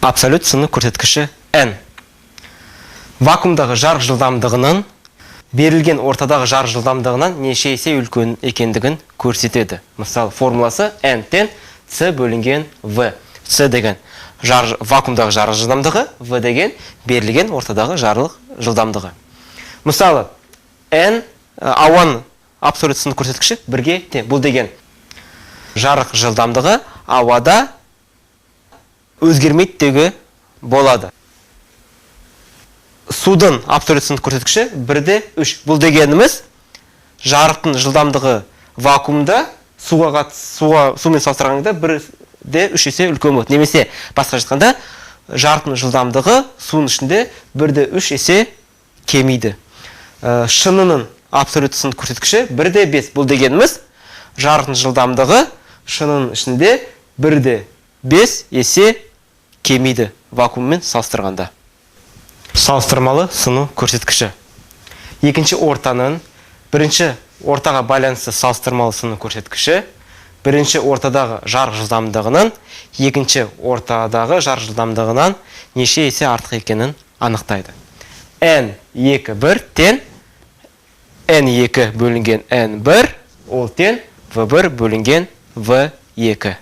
Абсолют сыны көрсеткіші n. Вакуумдағы жарық жылдамдығының берілген ортадағы жарық жылдамдығынан неше есе үлкен екендігін көрсетеді. Мысалы, формуласы n тен c бөлінген v. c деген вакуумдағы жарық жылдамдығы, v деген берілген ортадағы жарық жылдамдығы. Мысалы, n ауаның абсолют сыны көрсеткіші 1-ге тең. Бұл деген жарық жылдамдығы ауада өзгермейді болады. Судың абсолют сыны көрсеткіші 1-3. Бұл дегеніміз жарықтың жылдамдығы вакуумда сумен салыстырғанда 1-3 есе үлкен болады. Немесе басқа жатқанда жарықтың жылдамдығы судың ішінде 1-3 есе кемиді. Шынының абсолют сыны көрсеткіші 1-5. Бұл дегеніміз жарықтың жылдамдығы шынының ішінде 1-5 есе кемиді вакууммен салыстырғанда. Салыстырмалы сыну көрсеткіші. Екінші ортаның бірінші ортаға байланысты салыстырмалы сыну көрсеткіші бірінші ортадағы жарық жылдамдығынан екінші ортадағы жарық жылдамдығынан неше есе артық екенін анықтайды. n2 тен n2 бөлінген n1 ол тен v1 бөлінген v2.